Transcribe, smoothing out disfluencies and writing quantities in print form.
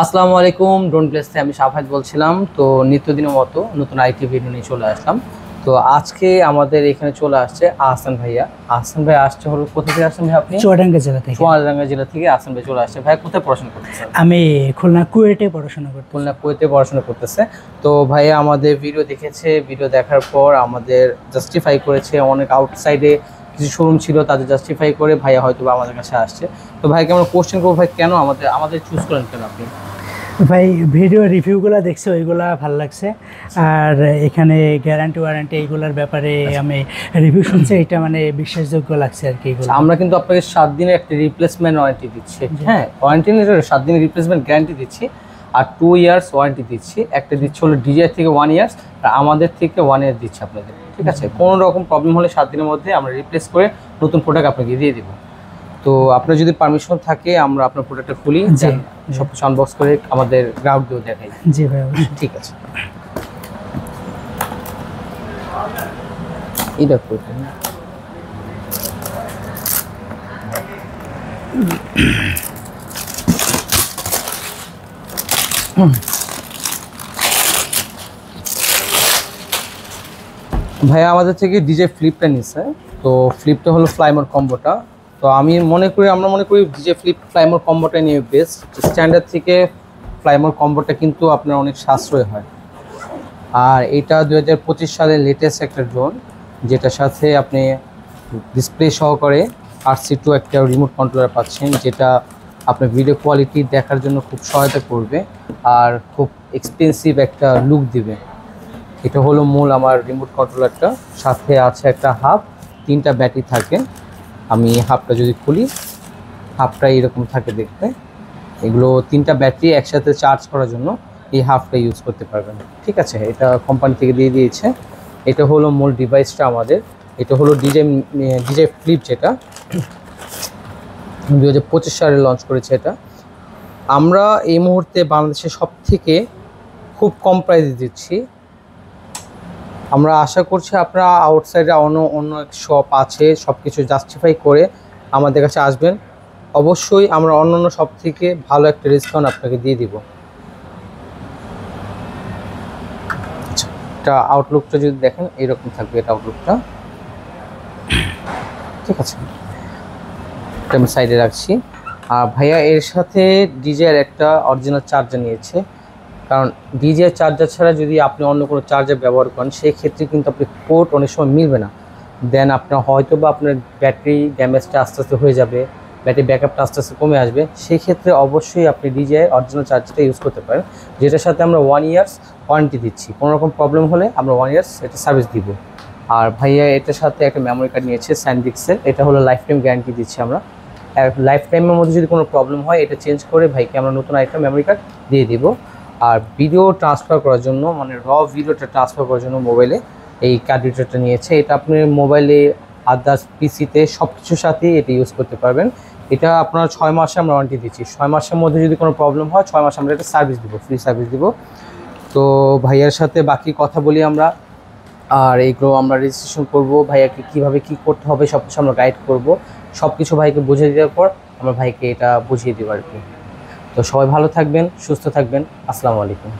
আসসালামু আলাইকুম, drone place থেকে আমি শাফাত বলছিলাম। তো নিত্যদিনের মতো নতুন আইটি ভিডিও নিয়ে চলে আসলাম। তো আজকে আমাদের এখানে চলে আসছে আহসান ভাইয়া। আহসান ভাই আসছে হলো কোথা থেকে আসছেন ভাই? আপনি চুয়াডাঙ্গা জেলা থেকে। চুয়াডাঙ্গা জেলা থেকে আহসান ভাই চলে আসছে। ভাই কোথায় পড়াশোনা করতেছেন? আমি খুলনা কুয়েটে পড়াশোনা করতে। খুলনা কুয়েতে পড়াশোনা করতেছে। তো ভাইয়া আমাদের ভিডিও দেখেছে, ভিডিও দেখার পর আমাদের জাস্টিফাই করেছে। অনেক আউটসাইডে কিছু শোরুম ছিল, তাদের জাস্টিফাই করে ভাইয়া হয়তো আমাদের কাছে আসছে। তো ভাইকে আমরা কোশ্চেন করবো, ভাই কেন আমাদের চুজ করেন কেন আপনি? ভাই ভিডিও রিভিউগুলো দেখছি, ওইগুলা ভালো লাগছে। আর এখানে গ্যারান্টি ওয়ারেন্টি এইগুলোর ব্যাপারে আমি রিভিউ শুনছি, এটা মানে বিশ্বাসযোগ্য লাগছে আর কি। আমরা কিন্তু আপনাকে 7 দিনের একটা রিপ্লেসমেন্ট ওয়ারেন্টি দিচ্ছি। হ্যাঁ, ওয়ারেন্টি নিয়ে 7 দিনের রিপ্লেসমেন্ট গ্যারান্টি দিচ্ছি আর 2 ইয়ার্স ওয়ারেন্টি দিচ্ছি। একটা দিচ্ছি হলো ডিজিআই থেকে 1 ইয়ার্স আর আমাদের থেকে 1 ইয়ার দিচ্ছি আপনাদের। ঠিক আছে, কোনো রকম প্রবলেম হলে 7 দিনের মধ্যে আমরা রিপ্লেস করে নতুন প্রোডাক্ট আপনাকে দিয়ে দেবো। তো আপনার যদি পারমিশন থাকে আমরা আপনার প্রোডাক্টটা খুলি, সব কিছু আনবক্স করে আমাদের গ্রাহকদের দেখাই। জি ভাই, ঠিক আছে। এটা করতে ভাইয়া আমাদের থেকে ডিজে ফ্লিপটা নিচ্ছে। তো ফ্লিপটা হলো ফ্লাইমোর কম্বোটা। তো আমরা মনে করি ডিজে ফ্লিপ ফ্লাইমোর কম্বোটা নিয়ে বেস্ট। স্ট্যান্ডার্ড থেকে ফ্লাইমোর কম্বোটা কিন্তু আপনার অনেক সাশ্রয় হয়। আর এটা 2025 সালের লেটেস্ট একটা ড্রোন, যেটার সাথে আপনি ডিসপ্লে সহকারে RC2 একটা রিমোট কন্ট্রোলার পাচ্ছেন, যেটা আপনার ভিডিও কোয়ালিটি দেখার জন্য খুব সহায়তা করবে আর খুব এক্সপেন্সিভ একটা লুক দিবে। এটা হলো মূল আমার রিমোট কন্ট্রোলারটা। সাথে আছে একটা হাব, 3টা ব্যাটারি থাকে। আমি হাবটা যদি খুলি, হাবটা এরকম থাকে দেখতে। এগুলো 3টা ব্যাটারি একসাথে চার্জ করার জন্য এই হাবটা ইউজ করতে পারবেন। ঠিক আছে, এটা কোম্পানি থেকে দিয়ে দিয়েছে। এটা হলো মূল ডিভাইসটা আমাদের। এটা হলো ডিজে ফ্লিপ, যেটা 2025 সালে লঞ্চ করেছে। এটা আমরা এই মুহূর্তে বাংলাদেশে সব থেকে খুব কম প্রাইসে দিচ্ছি। আমরা আশা করছি আপনারা আউটসাইডে অন্য শপ আছে, সব কিছু জাস্টিফাই করে আমাদের কাছে আসবেন। অবশ্যই আমরা অন্যান্য সব থেকে ভালো একটা ডিসকাউন্ট আপনাকে দিয়ে দিব। এটা আউটলুকটা যদি দেখেন এইরকম থাকবে, এটা আউটলুকটা। ঠিক আছে, এটা আমি সাইডে রাখছি। আর ভাইয়া এর সাথে ডিজের একটা অরিজিনাল চার্জার নিয়েছে, কারণ ডিজে চার্জার ছাড়া যদি আপনি অন্য কোনো চার্জার ব্যবহার করেন সেই ক্ষেত্রে কিন্তু আপনি পোর্ট অনেক সময় মিলবে না। দেন আপনার হয়তো বা আপনার ব্যাটারি ড্যামেজটা আস্তে আস্তে হয়ে যাবে, ব্যাটারি ব্যাকআপটা আস্তে আস্তে কমে আসবে। সেই ক্ষেত্রে অবশ্যই আপনি ডিজে অরিজিনাল চার্জারটা ইউজ করতে পারেন, যেটার সাথে আমরা 1 ইয়ার্স ওয়ারেন্টি দিচ্ছি। কোনো রকম প্রবলেম হলে আমরা 1 ইয়ার্স এটা সার্ভিস দিব। আর ভাইয়া এটার সাথে একটা মেমোরি কার্ড নিয়েছে স্যান্ডিক্সের। এটা হলো লাইফ টাইম গ্যারান্টি দিচ্ছি আমরা। লাইফ টাইমের মধ্যে যদি কোনো প্রবলেম হয় এটা চেঞ্জ করে ভাইকে আমরা নতুন আরেকটা মেমোরি কার্ড দিয়ে দিব। আর ভিডিও ট্রান্সফার করার জন্য, মানে ভিডিওটা ট্রান্সফার করার জন্য মোবাইলে এই কার্ড রিডারটা নিয়েছে। এটা আপনি মোবাইলে, আদার্স পিসিতে সব কিছুর সাথেই এটা ইউজ করতে পারবেন। এটা আপনার 6 মাসে আমরা ওয়ারেন্টি দিচ্ছি। 6 মাসের মধ্যে যদি কোনো প্রবলেম হয় 6 মাস আমরা এটা সার্ভিস দিব, ফ্রি সার্ভিস দিব। তো ভাইয়ার সাথে বাকি কথা বলি আমরা। আর এইগুলো আমরা রেজিস্ট্রেশন করব, ভাইয়াকে কীভাবে কী করতে হবে সব কিছু আমরা গাইড করব। সব কিছু ভাইকে বুঝিয়ে দেওয়ার পর আমরা ভাইকে এটা বুঝিয়ে দেবো আর কি। তো সবাই ভালো থাকবেন, সুস্থ থাকবেন। আসসালামু আলাইকুম।